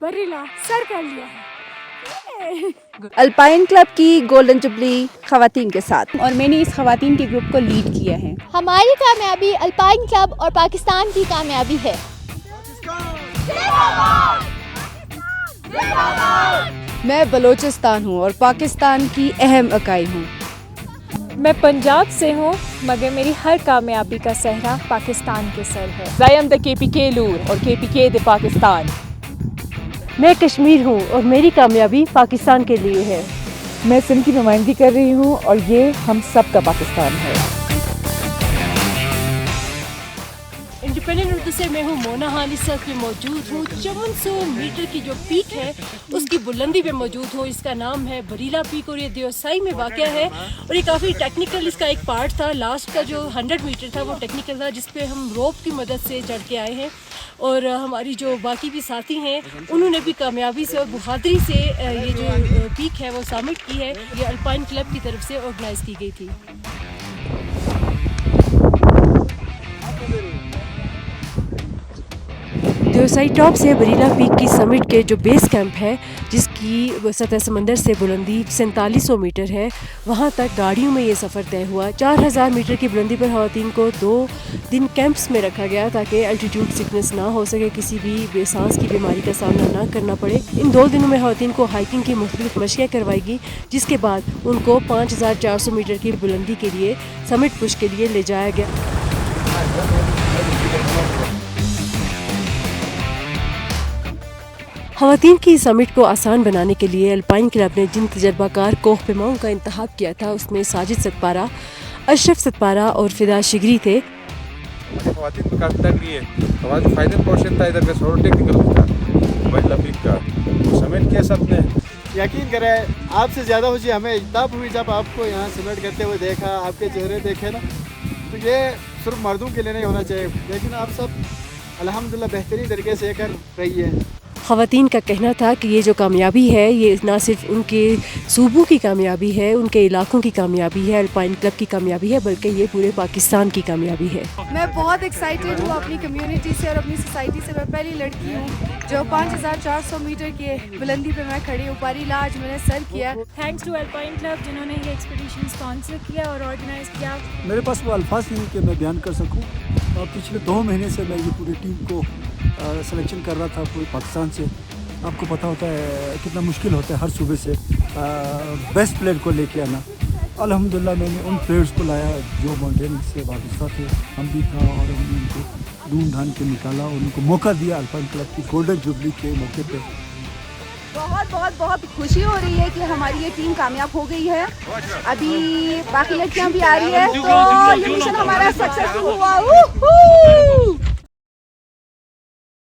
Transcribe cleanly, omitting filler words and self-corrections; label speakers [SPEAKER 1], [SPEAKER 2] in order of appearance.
[SPEAKER 1] बरीला sir कर लिया है।
[SPEAKER 2] अल्पाइन क्लब की गोल्डन जुबली खवातीन के साथ,
[SPEAKER 1] और मैंने इस खवातीन के ग्रुप को लीड किया है।
[SPEAKER 3] हमारी कामयाबी अल्पाइन क्लब और पाकिस्तान की कामयाबी है।
[SPEAKER 2] मैं बलोचिस्तान हूँ और पाकिस्तान की अहम इकाई हूँ।
[SPEAKER 4] मैं पंजाब से हूँ मगर मेरी हर कामयाबी का सहरा पाकिस्तान के सर है।
[SPEAKER 5] I am the KPK लूर और KPK दे पाकिस्तान।
[SPEAKER 6] मैं कश्मीर हूँ और मेरी कामयाबी पाकिस्तान के लिए है।
[SPEAKER 5] मैं सिंध की नुमाइंदगी कर रही हूँ और ये हम सब का पाकिस्तान है।
[SPEAKER 7] इंडिपेंडेंट उर्दू से मैं हूँ मोना हाल, इस वक्त में मौजूद हूँ 5400 मीटर की जो पीक है उसकी बुलंदी पे मौजूद हूँ। इसका नाम है बरीला पीक और ये देवसाई में वाक़या है और ये काफ़ी टेक्निकल इसका एक पार्ट था। लास्ट का जो 100 मीटर था वो टेक्निकल था जिस पे हम रोप की मदद से चढ़ के आए हैं और हमारी जो बाकी भी साथी हैं उन्होंने भी कामयाबी से और बहादुरी से ये जो पीक है वो सबमिट की है। ये अल्पाइन क्लब की तरफ से ऑर्गेनाइज़ की गई थी।
[SPEAKER 8] देवसाई टॉप से बरीला पीक की समिट के जो बेस कैंप है जिसकी सतह समंदर से बुलंदी 4700 मीटर है, वहाँ तक गाड़ियों में ये सफ़र तय हुआ। 4000 मीटर की बुलंदी पर ख़वातीन को 2 दिन कैंप्स में रखा गया ताकि एल्टीट्यूड सिकनेस ना हो सके, किसी भी बेसांस की बीमारी का सामना ना करना पड़े। इन 2 दिनों में ख़वातीन को हाइकिंग की मुख्तलिफ मशक़ें करवाएगी जिसके बाद उनको 5400 मीटर की बुलंदी के लिए समिट पुश के लिए ले जाया गया। ख़वातीन की समिट को आसान बनाने के लिए अल्पाइन क्लब ने जिन तजर्बाकार कोहपेमाओं का इंतखाब किया था उसमें साजिद सतपारा, अशरफ सतपारा और फिदा शिगरी थे।
[SPEAKER 9] ख़वातीन को काफ़ी तंगी है। हमारा जो फाइनल पोर्शन था इधर का सोलो टेक्निकल था बरीला पीक का, वो समिट किया सबने।
[SPEAKER 10] यकीन करें आपसे ज़्यादा खुशी हमें तब हुई जब आपको यहाँ समिट करते हुए देखा, आपके चेहरे देखे ना, तो ये सिर्फ मर्दों के लिए नहीं होना चाहिए, लेकिन आप सब अल्हम्दुलिल्लाह बेहतरीन तरीके से कर रही है।
[SPEAKER 8] ख़वातीन का कहना था कि ये जो कामयाबी है ये ना सिर्फ उनके सूबों की कामयाबी है, उनके इलाकों की कामयाबी है, अल्पाइन क्लब की कामयाबी है, बल्कि ये पूरे पाकिस्तान की कामयाबी है।
[SPEAKER 1] मैं बहुत एक्साइटेड हूँ अपनी कम्युनिटी से और अपनी सोसाइटी से। मैं पहली लड़की हूँ जो 5400 मीटर के बुलंदी पे मैं खड़ी हूँ। बरीला आज मैंने सर किया।
[SPEAKER 4] थैंक्स टू अल्पाइन क्लब जिन्होंने ये एक्सपीडिशन स्पॉन्सर किया और ऑर्गेनाइज किया।
[SPEAKER 11] मेरे पास वो अल्फाज नहीं कि मैं बयान कर सकूं। और पिछले 2 महीने से मैं ये पूरी टीम को सिलेक्शन कर रहा था पूरे पाकिस्तान से। आपको पता होता है कितना मुश्किल होता है हर सूबे से बेस्ट प्लेयर को लेके आना। अल्हम्दुलिल्लाह मैंने उन प्लेयर्स को लाया जो माउंटेन से वाबस्ता थे, हम भी था, और हमने उनको ढूंढ ढांढ के निकाला, उनको मौका दिया अल्पाइन क्लब की गोल्डन जुबली के मौके पे।
[SPEAKER 2] बहुत बहुत बहुत खुशी हो रही है कि हमारी ये टीम कामयाब हो गई है। अभी बाकी लड़कियां भी आ रही है तो ये मिशन हमारा सक्सेसफुल हुआ।